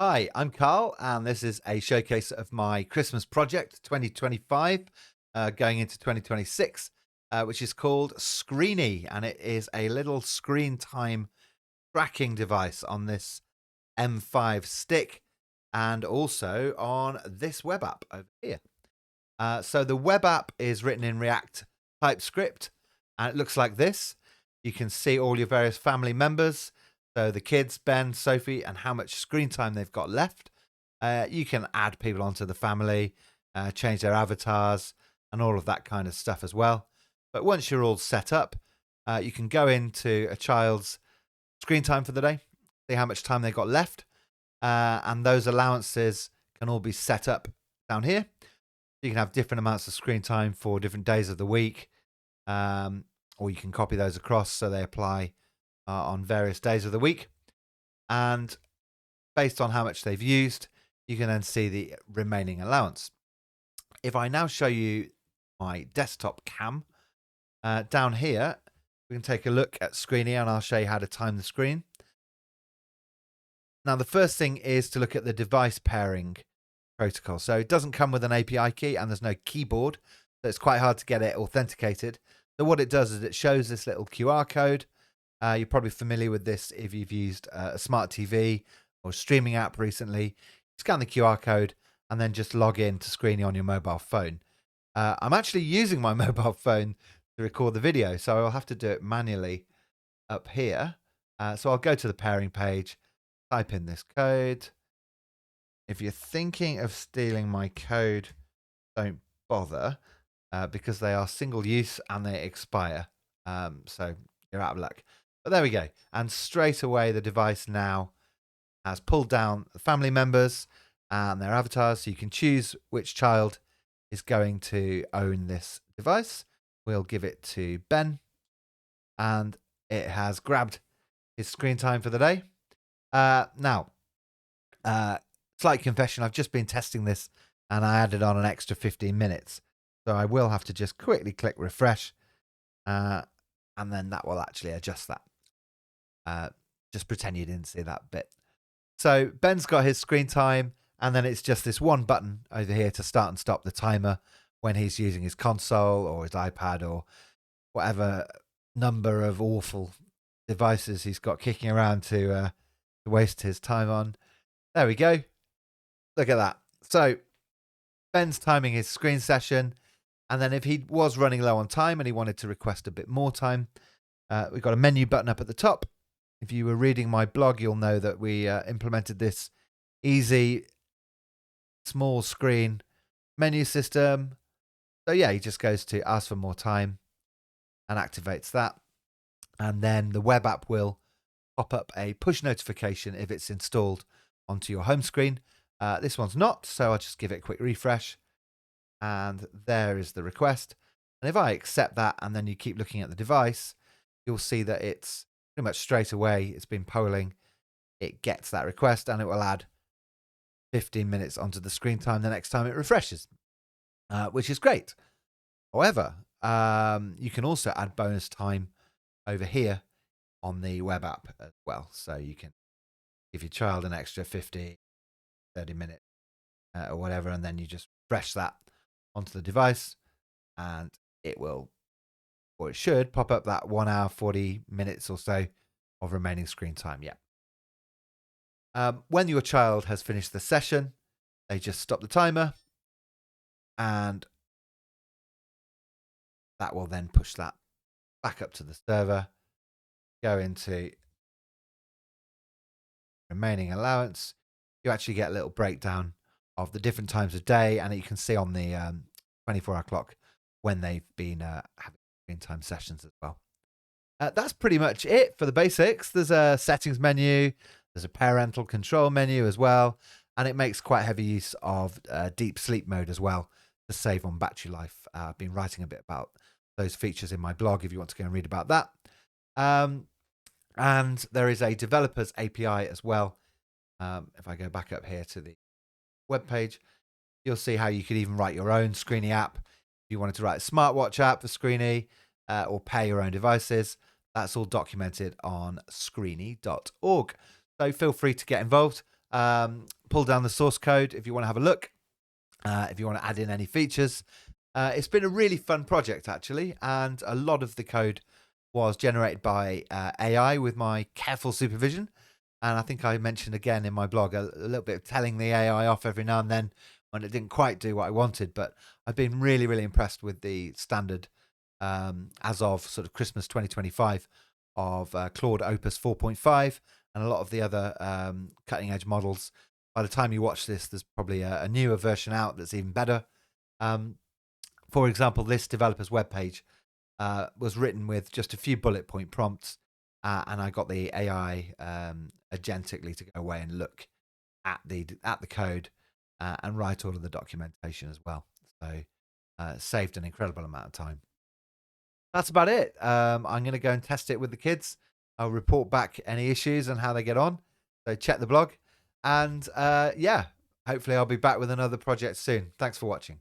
Hi, I'm Carl, and this is a showcase of my Christmas project 2025 going into 2026, which is called Screenie, and it is a little screen time tracking device on this M5 stick and also on this web app over here. So the web app is written in React Typescript, and it looks like this. You can see all your various family members. So the kids, Ben, Sophie, and how much screen time they've got left. You can add people onto the family, change their avatars, and all of that kind of stuff as well. But once you're all set up, you can go into a child's screen time for the day, see how much time they've got left, and those allowances can all be set up down here. You can have different amounts of screen time for different days of the week, or you can copy those across so they apply on various days of the week. And based on how much they've used, you can then see the remaining allowance. If I now show you my desktop cam, down here, we can take a look at Screenie and I'll show you how to time the screen. Now, the first thing is to look at the device pairing protocol. So it doesn't come with an API key and there's no keyboard, so it's quite hard to get it authenticated. So what it does is it shows this little QR code. You're probably familiar with this if you've used a smart TV or streaming app recently. Scan the QR code and then just log in to Screenie on your mobile phone. I'm actually using my mobile phone to record the video, so I'll have to do it manually up here. So I'll go to the pairing page, type in this code. If you're thinking of stealing my code, don't bother because they are single use and they expire. So you're out of luck. But there we go. And straight away, the device now has pulled down the family members and their avatars. So you can choose which child is going to own this device. We'll give it to Ben. And it has grabbed his screen time for the day. Now, slight confession, I've just been testing this and I added on an extra 15 minutes. So I will have to just quickly click refresh. And then that will actually adjust that. Just pretend you didn't see that bit. So Ben's got his screen time, and then it's just this one button over here to start and stop the timer when he's using his console or his iPad or whatever number of awful devices he's got kicking around to waste his time on. There we go. Look at that. So Ben's timing his screen session, and then if he was running low on time and he wanted to request a bit more time, we've got a menu button up at the top. If you were reading my blog, you'll know that we implemented this easy, small screen menu system. So yeah, he just goes to ask for more time and activates that. And then the web app will pop up a push notification if it's installed onto your home screen. This one's not, so I'll just give it a quick refresh. And there is the request. And if I accept that and then you keep looking at the device, you'll see that it's pretty much straight away, it's been polling. It gets that request and it will add 15 minutes onto the screen time the next time it refreshes, which is great. However, you can also add bonus time over here on the web app as well. So you can give your child an extra 50, 30 minutes or whatever, and then you just refresh that onto the device and it will, or it should, pop up that 1 hour, 40 minutes or so of remaining screen time. Yeah. When your child has finished the session, they just stop the timer and that will then push that back up to the server, go into remaining allowance. You actually get a little breakdown of the different times of day, and you can see on the 24-hour clock when they've been having screen time sessions as well. That's pretty much it for the basics. There's a settings menu, there's a parental control menu as well, and it makes quite heavy use of deep sleep mode as well to save on battery life. I've been writing a bit about those features in my blog if you want to go and read about that. And there is a developers API as well. If I go back up here to the web page, you'll see how you could even write your own Screenie app. If you wanted to write a smartwatch app for Screenie or pair your own devices, that's all documented on Screenie.org. So feel free to get involved. pull down the source code if you want to have a look, if you want to add in any features. It's been a really fun project, actually, and a lot of the code was generated by AI with my careful supervision. And I think I mentioned again in my blog a little bit of telling the AI off every now and then when it didn't quite do what I wanted. But I've been really, really impressed with the standard as of sort of Christmas 2025 of Claude Opus 4.5 and a lot of the other cutting edge models. By the time you watch this, there's probably a newer version out that's even better. For example, this developer's webpage was written with just a few bullet point prompts, and I got the AI agentically to go away and look at the code and write all of the documentation as well. So saved an incredible amount of time. That's about it. I'm going to go and test it with the kids. I'll report back any issues and how they get on. So check the blog. And yeah, hopefully I'll be back with another project soon. Thanks for watching.